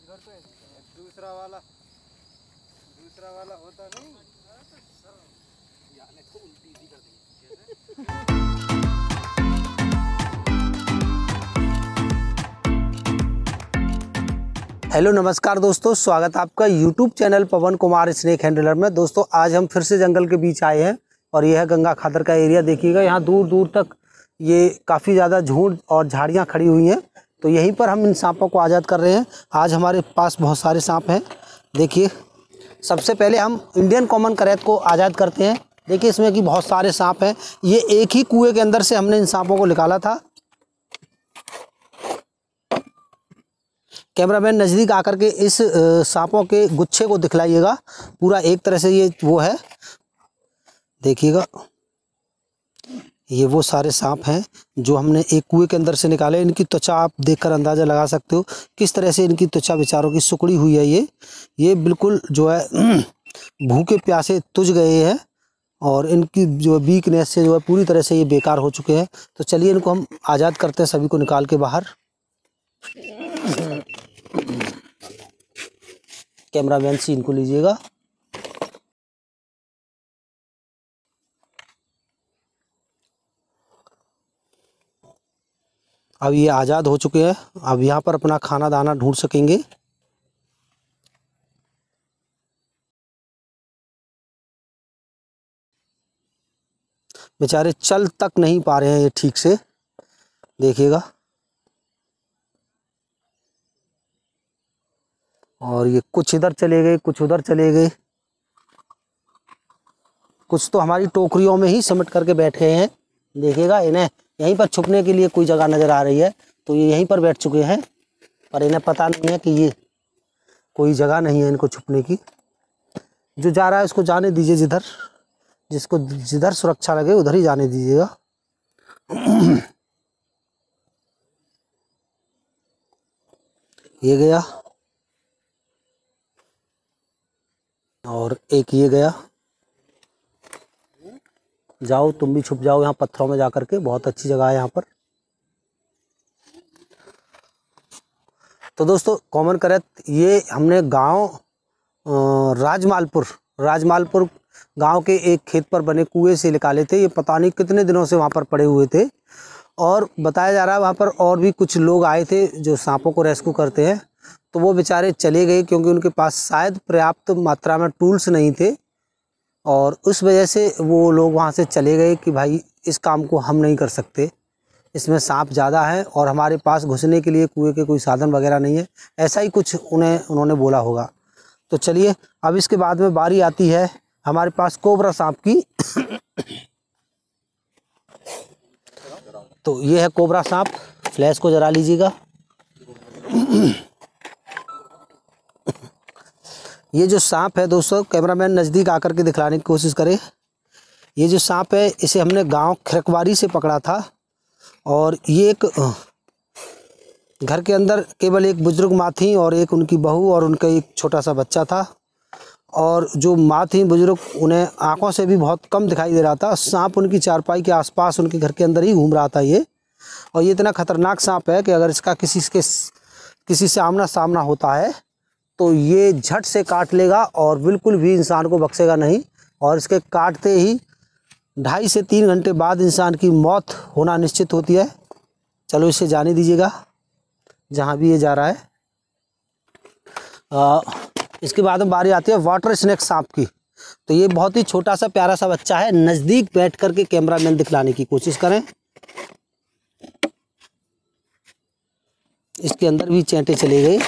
दूसरा वाला होता नहीं। तो उल्टी सी कर दी। हेलो नमस्कार दोस्तों, स्वागत है आपका YouTube चैनल पवन कुमार स्नेक हैंडलर में। दोस्तों आज हम फिर से जंगल के बीच आए हैं और यह है गंगा खादर का एरिया। देखिएगा यहाँ दूर दूर तक ये काफ़ी ज़्यादा झुंड और झाड़ियाँ खड़ी हुई हैं, तो यहीं पर हम इन सांपों को आज़ाद कर रहे हैं। आज हमारे पास बहुत सारे सांप हैं। देखिए सबसे पहले हम इंडियन कॉमन करैत को आज़ाद करते हैं। देखिए इसमें कि बहुत सारे सांप हैं। ये एक ही कुएँ के अंदर से हमने इन सांपों को निकाला था। कैमरामैन नज़दीक आकर के इस सांपों के गुच्छे को दिखलाइएगा। पूरा एक तरह से ये वो है, देखिएगा ये वो सारे सांप हैं जो हमने एक कुएं के अंदर से निकाले। इनकी त्वचा आप देखकर अंदाज़ा लगा सकते हो किस तरह से इनकी त्वचा बेचारों की सिकुड़ी हुई है। ये बिल्कुल जो है भूखे प्यासे तुझ गए हैं और इनकी जो वीकनेस से जो है पूरी तरह से ये बेकार हो चुके हैं। तो चलिए इनको हम आज़ाद करते हैं, सभी को निकाल के बाहर। कैमरामैन सीन को लीजिएगा। अब ये आज़ाद हो चुके हैं। अब यहाँ पर अपना खाना दाना ढूंढ सकेंगे। बेचारे चल तक नहीं पा रहे हैं ये ठीक से, देखिएगा। और ये कुछ इधर चले गए, कुछ उधर चले गए, कुछ तो हमारी टोकरियों में ही सिमट करके बैठे हैं। देखिएगा इन्हें यहीं पर छुपने के लिए कोई जगह नज़र आ रही है, तो ये यहीं पर बैठ चुके हैं, पर इन्हें पता नहीं है कि ये कोई जगह नहीं है इनको छुपने की। जो जा रहा है उसको जाने दीजिए, जिसको जिधर सुरक्षा लगे उधर ही जाने दीजिएगा। ये गया और एक ये गया। जाओ तुम भी छुप जाओ यहाँ पत्थरों में जाकर के, बहुत अच्छी जगह है यहाँ पर। तो दोस्तों कॉमन करैत ये हमने गांव राजमालपुर गांव के एक खेत पर बने कुएं से निकाले थे। ये पता नहीं कितने दिनों से वहाँ पर पड़े हुए थे और बताया जा रहा है वहाँ पर और भी कुछ लोग आए थे जो सांपों को रेस्क्यू करते हैं, तो वो बेचारे चले गए क्योंकि उनके पास शायद पर्याप्त मात्रा में टूल्स नहीं थे और उस वजह से वो लोग वहाँ से चले गए कि भाई इस काम को हम नहीं कर सकते, इसमें सांप ज़्यादा है और हमारे पास घुसने के लिए कुएं के कोई साधन वगैरह नहीं है। ऐसा ही कुछ उन्होंने बोला होगा। तो चलिए अब इसके बाद में बारी आती है हमारे पास कोबरा सांप की। तो ये है कोबरा सांप। फ्लैश को जला लीजिएगा। ये जो सांप है दोस्तों, कैमरामैन नज़दीक आकर के दिखलाने की कोशिश करें। ये जो सांप है इसे हमने गांव खिरकवारी से पकड़ा था और ये एक घर के अंदर केवल एक बुजुर्ग माँ थी और एक उनकी बहू और उनका एक छोटा सा बच्चा था। और जो माँ थी बुजुर्ग, उन्हें आंखों से भी बहुत कम दिखाई दे रहा था। सांप उनकी चारपाई के आसपास उनके घर के अंदर ही घूम रहा था ये। और ये इतना खतरनाक सांप है कि अगर इसका किसी से आमना सामना होता है तो ये झट से काट लेगा और बिल्कुल भी इंसान को बख्शेगा नहीं। और इसके काटते ही 2.5 से 3 घंटे बाद इंसान की मौत होना निश्चित होती है। चलो इसे जाने दीजिएगा जहाँ भी ये जा रहा है। इसके बाद में बारी आती है वाटर स्नेक सांप की। तो ये बहुत ही छोटा सा प्यारा सा बच्चा है। नज़दीक बैठ करके कैमरामैन दिखलाने की कोशिश करें। इसके अंदर भी चैंटे चले गए।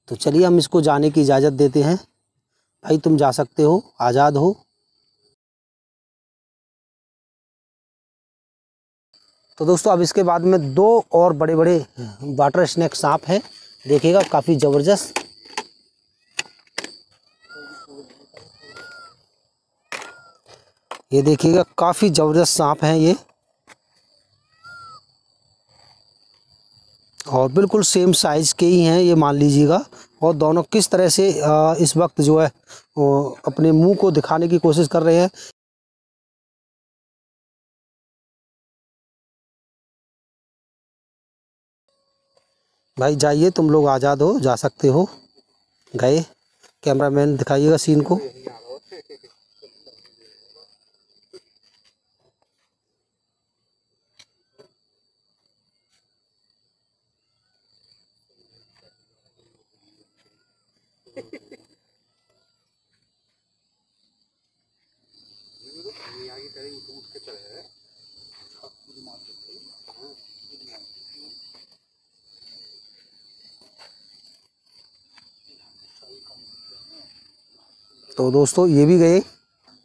तो चलिए हम इसको जाने की इजाज़त देते हैं। भाई तुम जा सकते हो, आज़ाद हो। तो दोस्तों अब इसके बाद में 2 और बड़े बड़े वाटर स्नेक सांप हैं। देखिएगा काफ़ी ज़बरदस्त। ये देखिएगा काफ़ी ज़बरदस्त सांप हैं ये। और बिल्कुल सेम साइज़ के ही हैं ये, मान लीजिएगा। और दोनों किस तरह से इस वक्त जो है वो अपने मुंह को दिखाने की कोशिश कर रहे हैं। भाई जाइए, तुम लोग आज़ाद हो, जा सकते हो। गए कैमरामैन, दिखाइएगा सीन को। तो दोस्तों ये भी गए।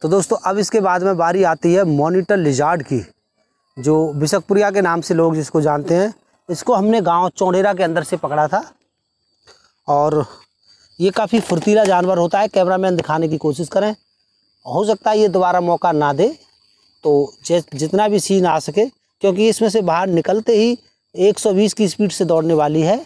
तो दोस्तों अब इसके बाद में बारी आती है मॉनिटर लिजार्ड की, जो बिशकपुरिया के नाम से लोग जिसको जानते हैं। इसको हमने गांव चौड़ेरा के अंदर से पकड़ा था और ये काफ़ी फुर्तीला जानवर होता है। कैमरामैन दिखाने की कोशिश करें, हो सकता है ये दोबारा मौका ना दे, तो जितना भी सीन आ सके, क्योंकि इसमें से बाहर निकलते ही 120 की स्पीड से दौड़ने वाली है।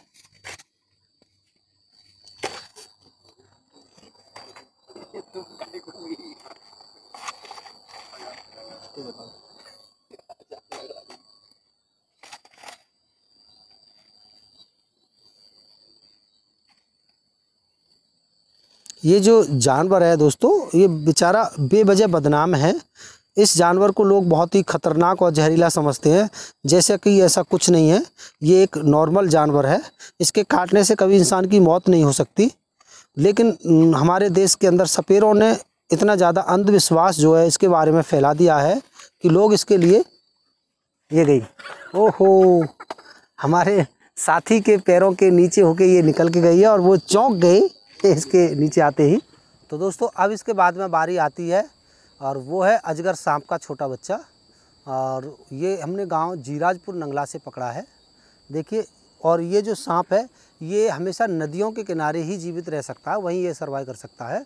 ये जो जानवर है दोस्तों, ये बेचारा बेवजह बदनाम है। इस जानवर को लोग बहुत ही खतरनाक और जहरीला समझते हैं, जैसे कि ऐसा कुछ नहीं है। ये एक नॉर्मल जानवर है, इसके काटने से कभी इंसान की मौत नहीं हो सकती। लेकिन हमारे देश के अंदर सपेरों ने इतना ज़्यादा अंधविश्वास जो है इसके बारे में फैला दिया है कि लोग इसके लिए, ये गई, ओहो, हमारे साथी के पैरों के नीचे होके ये निकल के गई है और वो चौंक गई इसके नीचे आते ही। तो दोस्तों अब इसके बाद में बारी आती है और वो है अजगर सांप का छोटा बच्चा। और ये हमने गांव जीराजपुर नंगला से पकड़ा है। देखिए, और ये जो सांप है ये हमेशा नदियों के किनारे ही जीवित रह सकता है, वहीं ये सर्वाइव कर सकता है।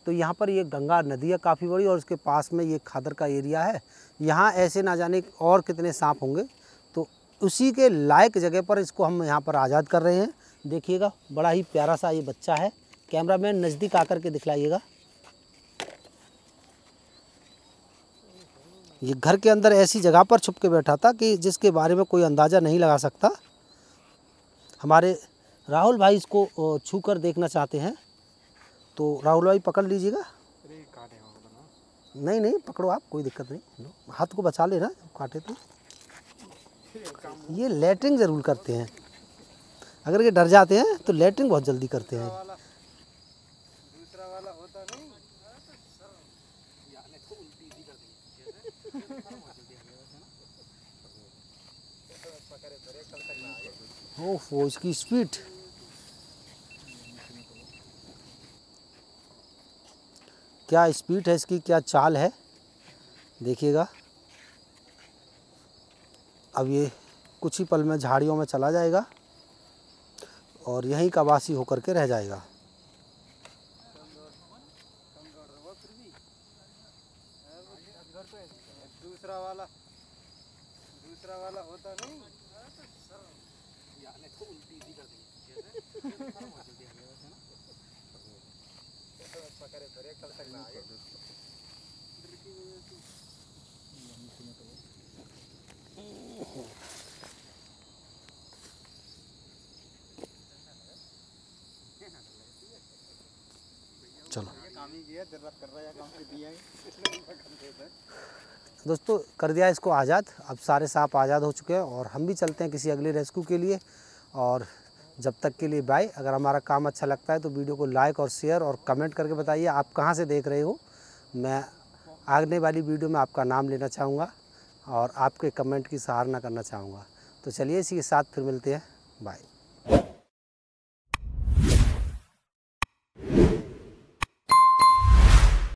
तो यहाँ पर ये गंगा नदी है काफ़ी बड़ी, और उसके पास में ये खादर का एरिया है। यहाँ ऐसे ना जाने और कितने सांप होंगे, तो उसी के लायक जगह पर इसको हम यहाँ पर आज़ाद कर रहे हैं। देखिएगा, बड़ा ही प्यारा सा ये बच्चा है। कैमरामैन नज़दीक आकर के दिखलाइएगा। ये घर के अंदर ऐसी जगह पर छुप के बैठा था कि जिसके बारे में कोई अंदाज़ा नहीं लगा सकता। हमारे राहुल भाई इसको छू कर देखना चाहते हैं, तो राहुल भाई पकड़ लीजिएगा। नहीं नहीं, पकड़ो आप, कोई दिक्कत नहीं, हाथ को बचा लेना काटे तो। ये लैट्रिन ज़रूर करते हैं, अगर ये डर जाते हैं तो लैट्रिन बहुत जल्दी करते हैं। दूसरा वाला होता नहीं, यानी तो उल्टी सी कर दी जैसे। ओह, इसकी स्पीड, क्या स्पीड है इसकी, क्या चाल है, देखिएगा। अब ये कुछ ही पल में झाड़ियों में चला जाएगा और यहीं का वासी होकर के रह जाएगा। दूसरा वाला होता नहीं, यानी तो उल्टी सी कर दी जैसे। पकड़े धरे कल तक ना आए। चलो काम ही किया, जरूरत कर रहा है काम के दिया दोस्तों, कर दिया इसको आज़ाद। अब सारे सांप आज़ाद हो चुके हैं और हम भी चलते हैं किसी अगले रेस्क्यू के लिए। और जब तक के लिए बाय। अगर हमारा काम अच्छा लगता है तो वीडियो को लाइक और शेयर और कमेंट करके बताइए आप कहाँ से देख रहे हो। मैं आने वाली वीडियो में आपका नाम लेना चाहूँगा और आपके कमेंट की सराहना करना चाहूँगा। तो चलिए इसी के साथ फिर मिलते हैं, बाय।